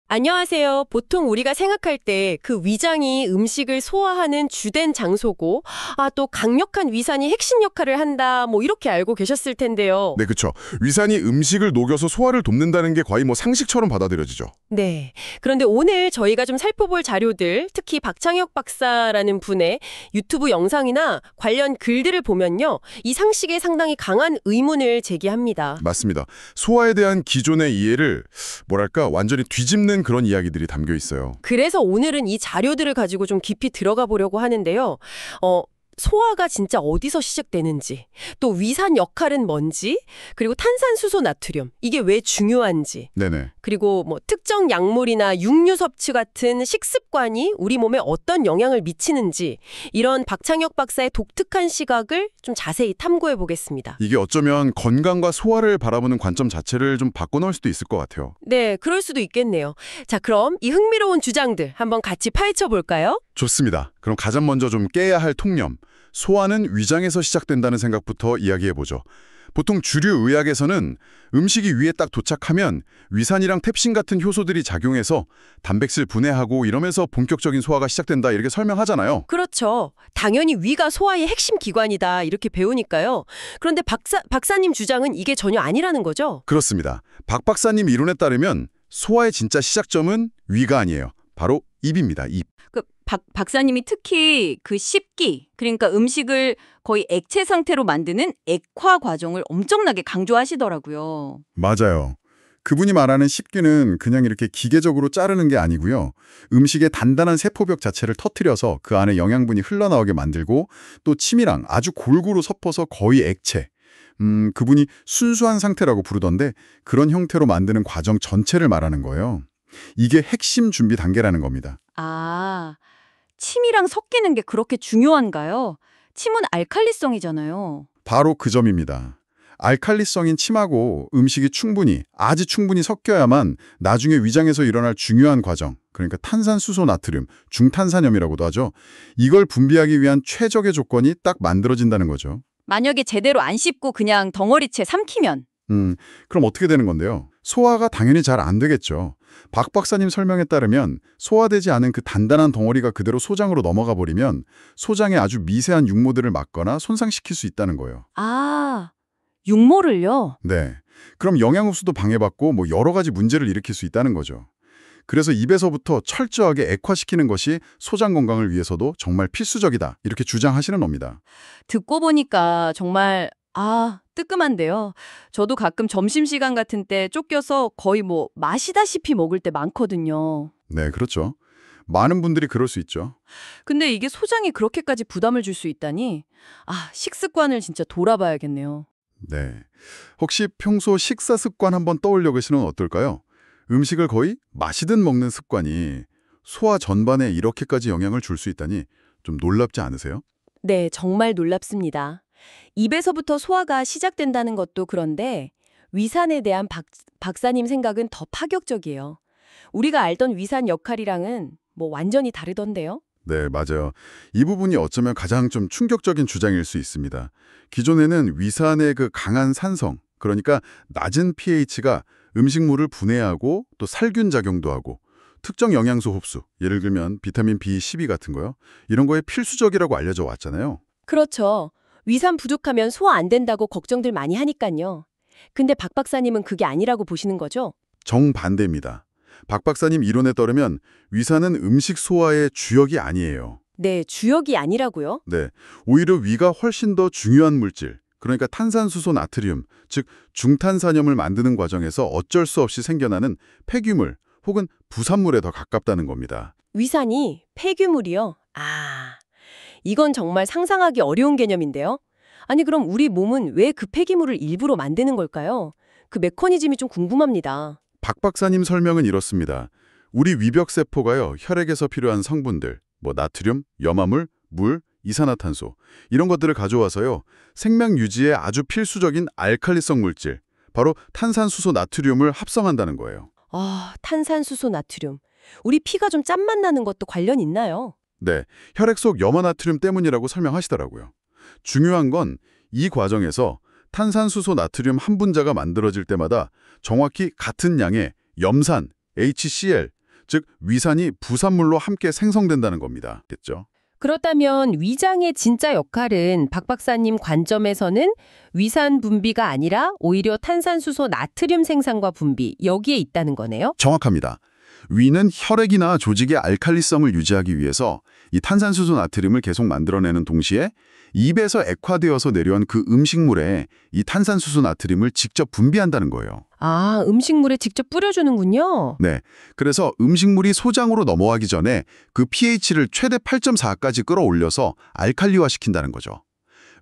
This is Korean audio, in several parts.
안녕하세요. 보통 우리가 생각할 때 그 위장이 음식을 소화하는 주된 장소고, 또 강력한 위산이 핵심 역할을 한다, 이렇게 알고 계셨을 텐데요. 네, 그렇죠. 위산이 음식을 녹여서 소화를 돕는다는 게 거의 상식처럼 받아들여지죠. 네. 그런데 오늘 저희가 좀 살펴볼 자료들, 특히 박창혁 박사라는 분의 유튜브 영상이나 관련 글들을 보면요. 이 상식에 상당히 강한 의문을 제기합니다. 맞습니다. 소화에 대한 기존의 이해를 완전히 뒤집는 그런 이야기들이 담겨 있어요. 그래서 오늘은 이 자료들을 가지고 좀 깊이 들어가 보려고 하는데요. 소화가 진짜 어디서 시작되는지, 또 위산 역할은 뭔지, 그리고 탄산수소 나트륨, 이게 왜 중요한지, 네네. 그리고 특정 약물이나 육류 섭취 같은 식습관이 우리 몸에 어떤 영향을 미치는지, 이런 박창혁 박사의 독특한 시각을 좀 자세히 탐구해 보겠습니다. 이게 어쩌면 건강과 소화를 바라보는 관점 자체를 좀 바꿔놓을 수도 있을 것 같아요. 네, 그럴 수도 있겠네요. 자, 그럼 이 흥미로운 주장들 한번 같이 파헤쳐 볼까요? 좋습니다. 그럼 가장 먼저 좀 깨야 할 통념. 소화는 위장에서 시작된다는 생각부터 이야기해보죠. 보통 주류 의학에서는 음식이 위에 딱 도착하면 위산이랑 텝신 같은 효소들이 작용해서 단백질 분해하고 이러면서 본격적인 소화가 시작된다 이렇게 설명하잖아요. 그렇죠. 당연히 위가 소화의 핵심 기관이다 이렇게 배우니까요. 그런데 박사님 주장은 이게 전혀 아니라는 거죠? 그렇습니다. 박 박사님 이론에 따르면 소화의 진짜 시작점은 위가 아니에요. 바로 입입니다. 입. 박사님이 특히 그 씹기, 그러니까 음식을 거의 액체 상태로 만드는 액화 과정을 엄청나게 강조하시더라고요. 맞아요. 그분이 말하는 씹기는 그냥 이렇게 기계적으로 자르는 게 아니고요. 음식의 단단한 세포벽 자체를 터트려서 그 안에 영양분이 흘러나오게 만들고 또 침이랑 아주 골고루 섞어서 거의 액체. 그분이 순수한 상태라고 부르던데 그런 형태로 만드는 과정 전체를 말하는 거예요. 이게 핵심 준비 단계라는 겁니다. 침이랑 섞이는 게 그렇게 중요한가요? 침은 알칼리성이잖아요. 바로 그 점입니다. 알칼리성인 침하고 음식이 아주 충분히 섞여야만 나중에 위장에서 일어날 중요한 과정, 그러니까 탄산수소 나트륨, 중탄산염이라고도 하죠. 이걸 분비하기 위한 최적의 조건이 딱 만들어진다는 거죠. 만약에 제대로 안 씹고 그냥 덩어리째 삼키면? 그럼 어떻게 되는 건데요? 소화가 당연히 잘 안 되겠죠. 박 박사님 설명에 따르면 소화되지 않은 그 단단한 덩어리가 그대로 소장으로 넘어가 버리면 소장에 아주 미세한 육모들을 막거나 손상시킬 수 있다는 거예요. 육모를요? 네. 그럼 영양 흡수도 방해받고 여러 가지 문제를 일으킬 수 있다는 거죠. 그래서 입에서부터 철저하게 액화시키는 것이 소장 건강을 위해서도 정말 필수적이다. 이렇게 주장하시는 겁니다. 듣고 보니까 정말 뜨끔한데요. 저도 가끔 점심시간 같은 때 쫓겨서 거의 마시다시피 먹을 때 많거든요. 네, 그렇죠. 많은 분들이 그럴 수 있죠. 근데 이게 소장에 그렇게까지 부담을 줄 수 있다니 식습관을 진짜 돌아봐야겠네요. 네. 혹시 평소 식사 습관 한번 떠올려 보시면 어떨까요? 음식을 거의 마시듯 먹는 습관이 소화 전반에 이렇게까지 영향을 줄 수 있다니 좀 놀랍지 않으세요? 네, 정말 놀랍습니다. 입에서부터 소화가 시작된다는 것도 그런데 위산에 대한 박사님 생각은 더 파격적이에요. 우리가 알던 위산 역할이랑은 완전히 다르던데요? 네, 맞아요. 이 부분이 어쩌면 가장 좀 충격적인 주장일 수 있습니다. 기존에는 위산의 그 강한 산성, 그러니까 낮은 pH가 음식물을 분해하고 또 살균 작용도 하고 특정 영양소 흡수, 예를 들면 비타민 B12 같은 거요. 이런 거에 필수적이라고 알려져 왔잖아요. 그렇죠. 위산 부족하면 소화 안 된다고 걱정들 많이 하니까요. 근데 박 박사님은 그게 아니라고 보시는 거죠? 정반대입니다. 박 박사님 이론에 따르면 위산은 음식 소화의 주역이 아니에요. 네, 주역이 아니라고요? 네, 오히려 위가 훨씬 더 중요한 물질, 그러니까 탄산수소 나트륨, 즉 중탄산염을 만드는 과정에서 어쩔 수 없이 생겨나는 폐규물 혹은 부산물에 더 가깝다는 겁니다. 위산이 폐규물이요? 이건 정말 상상하기 어려운 개념인데요. 아니 그럼 우리 몸은 왜 그 폐기물을 일부러 만드는 걸까요? 그 메커니즘이 좀 궁금합니다. 박 박사님 설명은 이렇습니다. 우리 위벽세포가요, 혈액에서 필요한 성분들, 나트륨, 염화물, 물, 이산화탄소 이런 것들을 가져와서요, 생명 유지에 아주 필수적인 알칼리성 물질, 바로 탄산수소 나트륨을 합성한다는 거예요. 탄산수소 나트륨. 우리 피가 좀 짠맛 나는 것도 관련 있나요? 네, 혈액 속 염화나트륨 때문이라고 설명하시더라고요. 중요한 건 이 과정에서 탄산수소 나트륨 한 분자가 만들어질 때마다 정확히 같은 양의 염산, HCl, 즉 위산이 부산물로 함께 생성된다는 겁니다. 됐죠? 그렇다면 위장의 진짜 역할은 박 박사님 관점에서는 위산 분비가 아니라 오히려 탄산수소 나트륨 생산과 분비, 여기에 있다는 거네요? 정확합니다. 위는 혈액이나 조직의 알칼리성을 유지하기 위해서 이 탄산수소 나트륨을 계속 만들어내는 동시에 입에서 액화되어서 내려온 그 음식물에 이 탄산수소 나트륨을 직접 분비한다는 거예요. 아, 음식물에 직접 뿌려주는군요. 네. 그래서 음식물이 소장으로 넘어가기 전에 그 pH를 최대 8.4까지 끌어올려서 알칼리화시킨다는 거죠.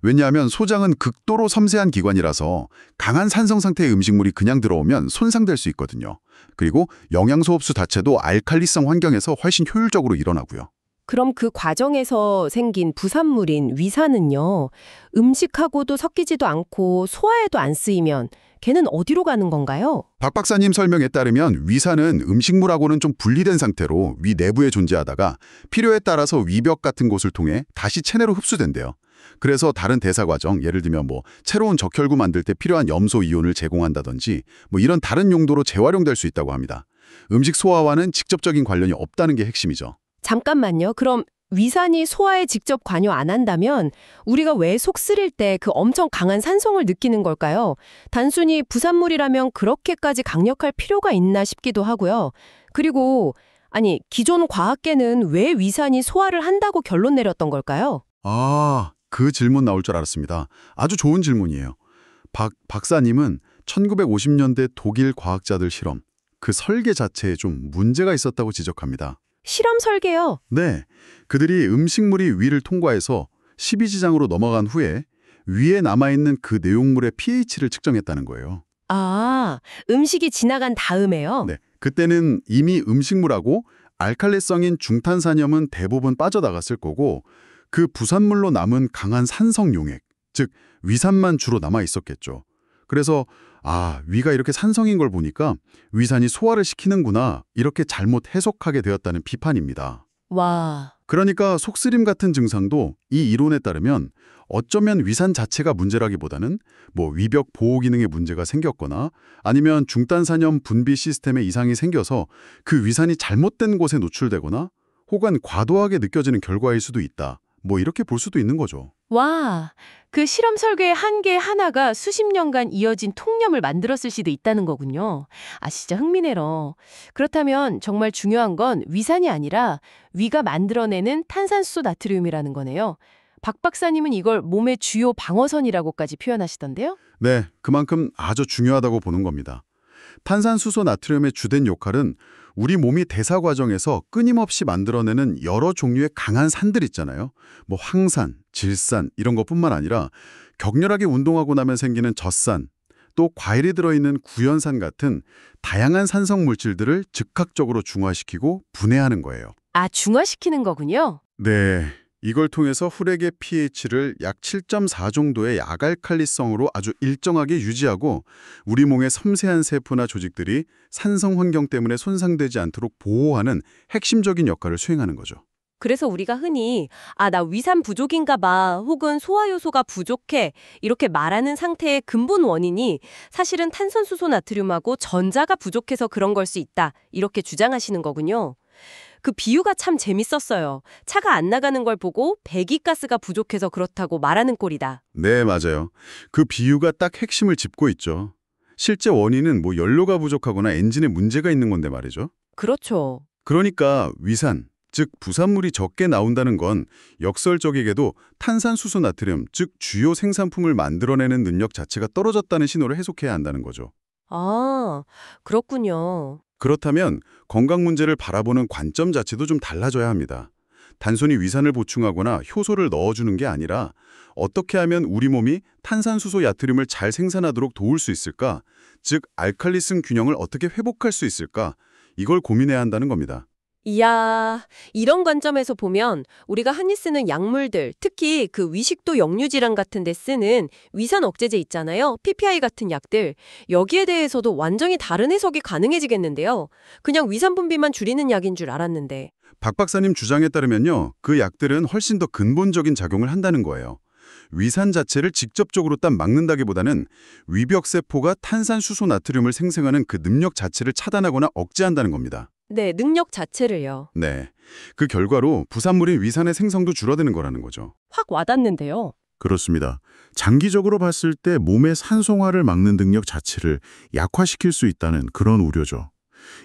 왜냐하면 소장은 극도로 섬세한 기관이라서 강한 산성 상태의 음식물이 그냥 들어오면 손상될 수 있거든요. 그리고 영양소 흡수 자체도 알칼리성 환경에서 훨씬 효율적으로 일어나고요. 그럼 그 과정에서 생긴 부산물인 위산은요, 음식하고도 섞이지도 않고 소화에도 안 쓰이면 걔는 어디로 가는 건가요? 박 박사님 설명에 따르면 위산은 음식물하고는 좀 분리된 상태로 위 내부에 존재하다가 필요에 따라서 위벽 같은 곳을 통해 다시 체내로 흡수된대요. 그래서 다른 대사 과정, 예를 들면 새로운 적혈구 만들 때 필요한 염소 이온을 제공한다든지 이런 다른 용도로 재활용될 수 있다고 합니다. 음식 소화와는 직접적인 관련이 없다는 게 핵심이죠. 잠깐만요. 그럼 위산이 소화에 직접 관여 안 한다면 우리가 왜 속 쓰릴 때 그 엄청 강한 산성을 느끼는 걸까요? 단순히 부산물이라면 그렇게까지 강력할 필요가 있나 싶기도 하고요. 그리고 아니, 기존 과학계는 왜 위산이 소화를 한다고 결론 내렸던 걸까요? 아, 그 질문 나올 줄 알았습니다. 아주 좋은 질문이에요. 박 박사님은 1950년대 독일 과학자들 실험, 그 설계 자체에 좀 문제가 있었다고 지적합니다. 실험 설계요. 네, 그들이 음식물이 위를 통과해서 십이지장으로 넘어간 후에 위에 남아있는 그 내용물의 pH를 측정했다는 거예요. 아, 음식이 지나간 다음에요? 네, 그때는 이미 음식물하고 알칼리성인 중탄산염은 대부분 빠져나갔을 거고 그 부산물로 남은 강한 산성 용액, 즉 위산만 주로 남아 있었겠죠. 그래서 위가 이렇게 산성인 걸 보니까 위산이 소화를 시키는구나 이렇게 잘못 해석하게 되었다는 비판입니다. 와, 그러니까 속쓰림 같은 증상도 이 이론에 따르면 어쩌면 위산 자체가 문제라기보다는 위벽 보호 기능에 문제가 생겼거나 아니면 중탄산염 분비 시스템에 이상이 생겨서 그 위산이 잘못된 곳에 노출되거나 혹은 과도하게 느껴지는 결과일 수도 있다. 이렇게 볼 수도 있는 거죠. 와, 그 실험 설계의 한 개 하나가 수십 년간 이어진 통념을 만들었을 수도 있다는 거군요. 아, 진짜 흥미네요. 그렇다면 정말 중요한 건 위산이 아니라 위가 만들어내는 탄산수소 나트륨이라는 거네요. 박 박사님은 이걸 몸의 주요 방어선이라고까지 표현하시던데요? 네, 그만큼 아주 중요하다고 보는 겁니다. 탄산수소 나트륨의 주된 역할은 우리 몸이 대사 과정에서 끊임없이 만들어내는 여러 종류의 강한 산들 있잖아요. 황산, 질산 이런 것뿐만 아니라 격렬하게 운동하고 나면 생기는 젖산, 또 과일에 들어있는 구연산 같은 다양한 산성 물질들을 즉각적으로 중화시키고 분해하는 거예요. 아, 중화시키는 거군요. 네, 이걸 통해서 혈액의 pH를 약 7.4 정도의 약알칼리성으로 아주 일정하게 유지하고 우리 몸의 섬세한 세포나 조직들이 산성 환경 때문에 손상되지 않도록 보호하는 핵심적인 역할을 수행하는 거죠. 그래서 우리가 흔히 나 위산 부족인가 봐 혹은 소화 요소가 부족해 이렇게 말하는 상태의 근본 원인이 사실은 탄산수소 나트륨하고 전자가 부족해서 그런 걸 수 있다 이렇게 주장하시는 거군요. 그 비유가 참 재밌었어요. 차가 안 나가는 걸 보고 배기가스가 부족해서 그렇다고 말하는 꼴이다. 네, 맞아요. 그 비유가 딱 핵심을 짚고 있죠. 실제 원인은 연료가 부족하거나 엔진에 문제가 있는 건데 말이죠. 그렇죠. 그러니까 위산, 즉 부산물이 적게 나온다는 건 역설적이게도 탄산수소 나트륨, 즉 주요 생산품을 만들어내는 능력 자체가 떨어졌다는 신호를 해석해야 한다는 거죠. 아, 그렇군요. 그렇다면 건강 문제를 바라보는 관점 자체도 좀 달라져야 합니다. 단순히 위산을 보충하거나 효소를 넣어주는 게 아니라 어떻게 하면 우리 몸이 탄산수소 나트륨을 잘 생산하도록 도울 수 있을까? 즉 알칼리성 균형을 어떻게 회복할 수 있을까? 이걸 고민해야 한다는 겁니다. 이야, 이런 관점에서 보면 우리가 흔히 쓰는 약물들, 특히 그 위식도 역류질환 같은 데 쓰는 위산 억제제 있잖아요. PPI 같은 약들. 여기에 대해서도 완전히 다른 해석이 가능해지겠는데요. 그냥 위산 분비만 줄이는 약인 줄 알았는데. 박 박사님 주장에 따르면요. 그 약들은 훨씬 더 근본적인 작용을 한다는 거예요. 위산 자체를 직접적으로 딱 막는다기보다는 위벽세포가 탄산수소 나트륨을 생성하는 그 능력 자체를 차단하거나 억제한다는 겁니다. 네, 능력 자체를요. 네. 그 결과로 부산물인 위산의 생성도 줄어드는 거라는 거죠. 확 와닿는데요. 그렇습니다. 장기적으로 봤을 때 몸의 산성화를 막는 능력 자체를 약화시킬 수 있다는 그런 우려죠.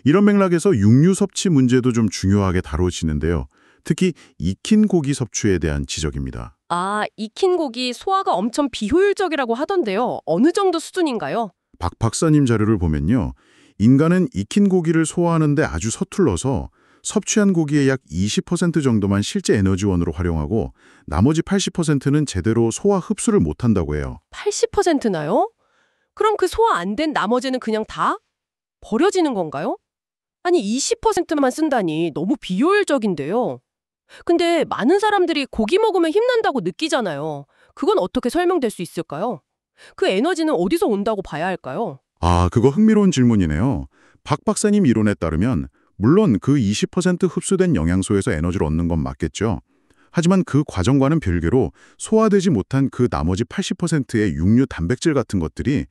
이런 맥락에서 육류 섭취 문제도 좀 중요하게 다뤄지는데요. 특히 익힌 고기 섭취에 대한 지적입니다. 아, 익힌 고기 소화가 엄청 비효율적이라고 하던데요. 어느 정도 수준인가요? 박 박사님 자료를 보면요. 인간은 익힌 고기를 소화하는데 아주 서툴러서 섭취한 고기의 약 20% 정도만 실제 에너지원으로 활용하고 나머지 80%는 제대로 소화 흡수를 못한다고 해요. 80%나요? 그럼 그 소화 안 된 나머지는 그냥 다 버려지는 건가요? 아니, 20%만 쓴다니 너무 비효율적인데요. 근데 많은 사람들이 고기 먹으면 힘난다고 느끼잖아요. 그건 어떻게 설명될 수 있을까요? 그 에너지는 어디서 온다고 봐야 할까요? 아, 그거 흥미로운 질문이네요. 박 박사님 이론에 따르면 물론 그 20% 흡수된 영양소에서 에너지를 얻는 건 맞겠죠. 하지만 그 과정과는 별개로 소화되지 못한 그 나머지 80%의 육류 단백질 같은 것들이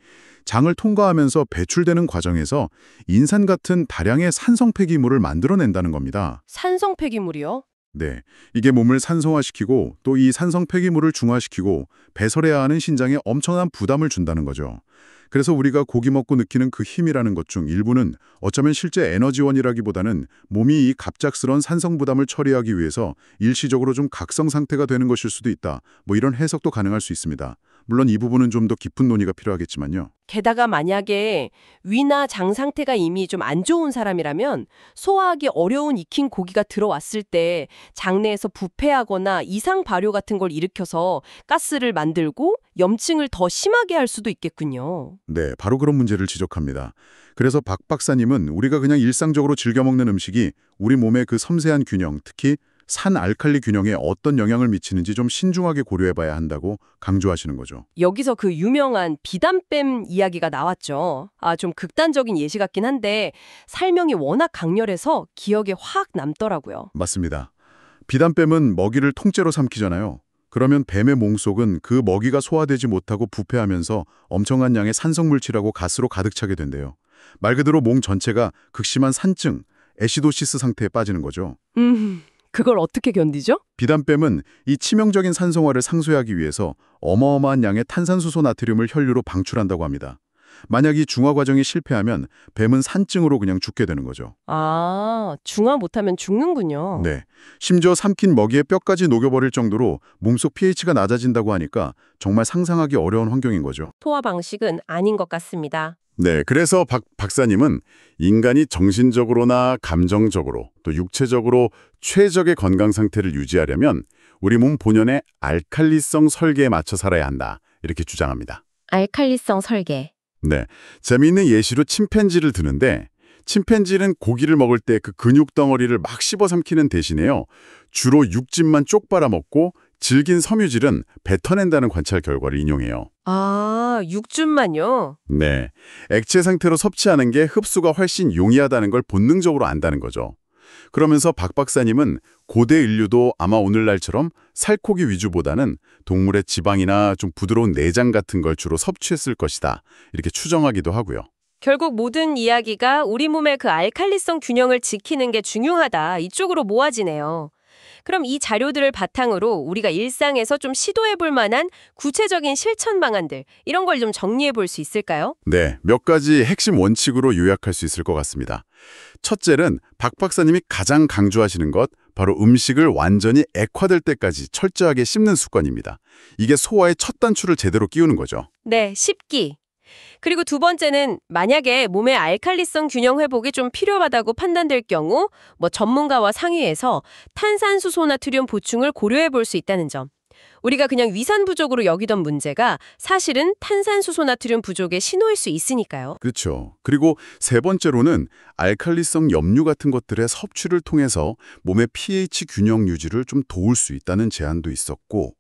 장을 통과하면서 배출되는 과정에서 인산 같은 다량의 산성 폐기물을 만들어낸다는 겁니다. 산성 폐기물이요? 네, 이게 몸을 산성화시키고 또 이 산성 폐기물을 중화시키고 배설해야 하는 신장에 엄청난 부담을 준다는 거죠. 그래서 우리가 고기 먹고 느끼는 그 힘이라는 것 중 일부는 어쩌면 실제 에너지원이라기보다는 몸이 이 갑작스런 산성 부담을 처리하기 위해서 일시적으로 좀 각성 상태가 되는 것일 수도 있다. 뭐 이런 해석도 가능할 수 있습니다. 물론 이 부분은 좀 더 깊은 논의가 필요하겠지만요. 게다가 만약에 위나 장 상태가 이미 좀 안 좋은 사람이라면 소화하기 어려운 익힌 고기가 들어왔을 때 장내에서 부패하거나 이상 발효 같은 걸 일으켜서 가스를 만들고 염증을 더 심하게 할 수도 있겠군요. 네, 바로 그런 문제를 지적합니다. 그래서 박 박사님은 우리가 그냥 일상적으로 즐겨 먹는 음식이 우리 몸의 그 섬세한 균형, 특히 산 알칼리 균형에 어떤 영향을 미치는지 좀 신중하게 고려해봐야 한다고 강조하시는 거죠. 여기서 그 유명한 비단뱀 이야기가 나왔죠. 아, 좀 극단적인 예시 같긴 한데 설명이 워낙 강렬해서 기억에 확 남더라고요. 맞습니다. 비단뱀은 먹이를 통째로 삼키잖아요. 그러면 뱀의 몸속은 그 먹이가 소화되지 못하고 부패하면서 엄청난 양의 산성물질하고 가스로 가득 차게 된대요. 말 그대로 몸 전체가 극심한 산증, 애시도시스 상태에 빠지는 거죠. 그걸 어떻게 견디죠? 비단뱀은 이 치명적인 산성화를 상쇄하기 위해서 어마어마한 양의 탄산수소 나트륨을 혈류로 방출한다고 합니다. 만약 이 중화 과정이 실패하면 뱀은 산증으로 그냥 죽게 되는 거죠. 아, 중화 못하면 죽는군요. 네, 심지어 삼킨 먹이의 뼈까지 녹여버릴 정도로 몸속 pH가 낮아진다고 하니까 정말 상상하기 어려운 환경인 거죠. 소화 방식은 아닌 것 같습니다. 네, 그래서 박 박사님은 인간이 정신적으로나 감정적으로 또 육체적으로 최적의 건강 상태를 유지하려면 우리 몸 본연의 알칼리성 설계에 맞춰 살아야 한다. 이렇게 주장합니다. 알칼리성 설계. 네, 재미있는 예시로 침팬지를 드는데 침팬지는 고기를 먹을 때 그 근육 덩어리를 막 씹어 삼키는 대신에요. 주로 육즙만 쪽 빨아먹고 질긴 섬유질은 뱉어낸다는 관찰 결과를 인용해요. 아, 육즙만요? 네, 액체 상태로 섭취하는 게 흡수가 훨씬 용이하다는 걸 본능적으로 안다는 거죠. 그러면서 박 박사님은 고대 인류도 아마 오늘날처럼 살코기 위주보다는 동물의 지방이나 좀 부드러운 내장 같은 걸 주로 섭취했을 것이다. 이렇게 추정하기도 하고요. 결국 모든 이야기가 우리 몸의 그 알칼리성 균형을 지키는 게 중요하다. 이쪽으로 모아지네요. 그럼 이 자료들을 바탕으로 우리가 일상에서 좀 시도해볼 만한 구체적인 실천 방안들, 이런 걸 좀 정리해볼 수 있을까요? 네, 몇 가지 핵심 원칙으로 요약할 수 있을 것 같습니다. 첫째는 박 박사님이 가장 강조하시는 것, 바로 음식을 완전히 액화될 때까지 철저하게 씹는 습관입니다. 이게 소화의 첫 단추를 제대로 끼우는 거죠. 네, 씹기. 그리고 두 번째는 만약에 몸의 알칼리성 균형 회복이 좀 필요하다고 판단될 경우 전문가와 상의해서 탄산수소 나트륨 보충을 고려해 볼 수 있다는 점. 우리가 그냥 위산 부족으로 여기던 문제가 사실은 탄산수소 나트륨 부족의 신호일 수 있으니까요. 그렇죠. 그리고 세 번째로는 알칼리성 염류 같은 것들의 섭취를 통해서 몸의 pH 균형 유지를 좀 도울 수 있다는 제안도 있었고,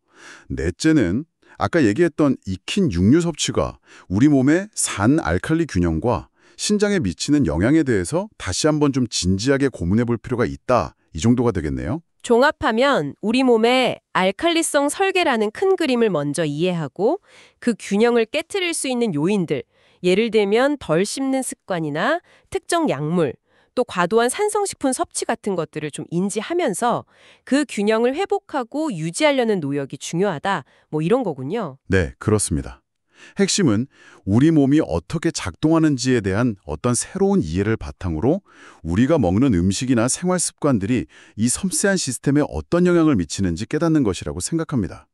넷째는 아까 얘기했던 익힌 육류 섭취가 우리 몸의 산 알칼리 균형과 신장에 미치는 영향에 대해서 다시 한번 좀 진지하게 고민해 볼 필요가 있다. 이 정도가 되겠네요. 종합하면 우리 몸의 알칼리성 설계라는 큰 그림을 먼저 이해하고 그 균형을 깨트릴 수 있는 요인들, 예를 들면 덜 씹는 습관이나 특정 약물, 또 또 과도한 산성식품 섭취 같은 것들을 좀 인지하면서 그 균형을 회복하고 유지하려는 노력이 중요하다. 뭐 이런 거군요. 네, 그렇습니다. 핵심은 우리 몸이 어떻게 작동하는지에 대한 어떤 새로운 이해를 바탕으로 우리가 먹는 음식이나 생활 습관들이 이 섬세한 시스템에 어떤 영향을 미치는지 깨닫는 것이라고 생각합니다.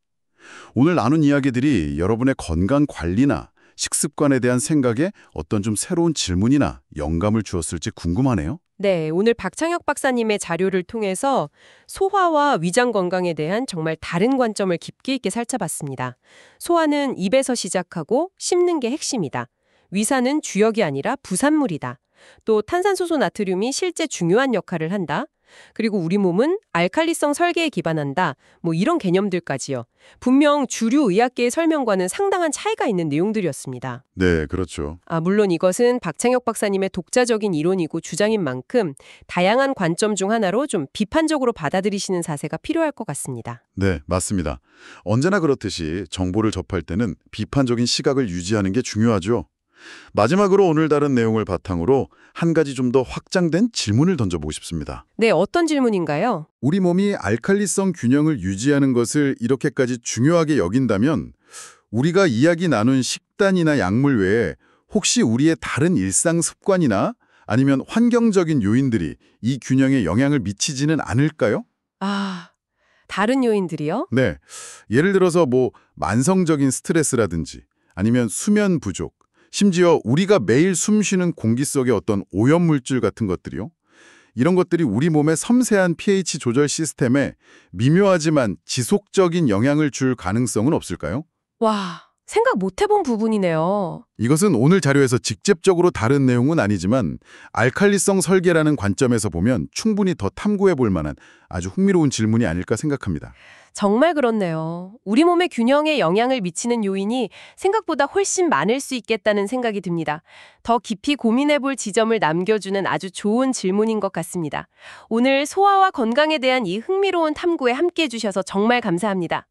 오늘 나눈 이야기들이 여러분의 건강 관리나 식습관에 대한 생각에 어떤 좀 새로운 질문이나 영감을 주었을지 궁금하네요. 네, 오늘 박창혁 박사님의 자료를 통해서 소화와 위장 건강에 대한 정말 다른 관점을 깊이 있게 살펴봤습니다. 소화는 입에서 시작하고 씹는 게 핵심이다. 위산은 주역이 아니라 부산물이다. 또 탄산소소 나트륨이 실제 중요한 역할을 한다. 그리고 우리 몸은 알칼리성 설계에 기반한다. 뭐 이런 개념들까지요. 분명 주류 의학계의 설명과는 상당한 차이가 있는 내용들이었습니다. 네, 그렇죠. 물론 이것은 박창혁 박사님의 독자적인 이론이고 주장인 만큼 다양한 관점 중 하나로 좀 비판적으로 받아들이시는 자세가 필요할 것 같습니다. 네, 맞습니다. 언제나 그렇듯이 정보를 접할 때는 비판적인 시각을 유지하는 게 중요하죠. 마지막으로 오늘 다룬 내용을 바탕으로 한 가지 좀 더 확장된 질문을 던져보고 싶습니다. 네, 어떤 질문인가요? 우리 몸이 알칼리성 균형을 유지하는 것을 이렇게까지 중요하게 여긴다면 우리가 이야기 나눈 식단이나 약물 외에 혹시 우리의 다른 일상 습관이나 아니면 환경적인 요인들이 이 균형에 영향을 미치지는 않을까요? 다른 요인들이요? 네, 예를 들어서 만성적인 스트레스라든지 아니면 수면 부족, 심지어 우리가 매일 숨쉬는 공기 속의 어떤 오염물질 같은 것들이요. 이런 것들이 우리 몸의 섬세한 pH 조절 시스템에 미묘하지만 지속적인 영향을 줄 가능성은 없을까요? 와, 생각 못 해본 부분이네요. 이것은 오늘 자료에서 직접적으로 다른 내용은 아니지만 알칼리성 설계라는 관점에서 보면 충분히 더 탐구해 볼 만한 아주 흥미로운 질문이 아닐까 생각합니다. 정말 그렇네요. 우리 몸의 균형에 영향을 미치는 요인이 생각보다 훨씬 많을 수 있겠다는 생각이 듭니다. 더 깊이 고민해 볼 지점을 남겨주는 아주 좋은 질문인 것 같습니다. 오늘 소화와 건강에 대한 이 흥미로운 탐구에 함께해 주셔서 정말 감사합니다.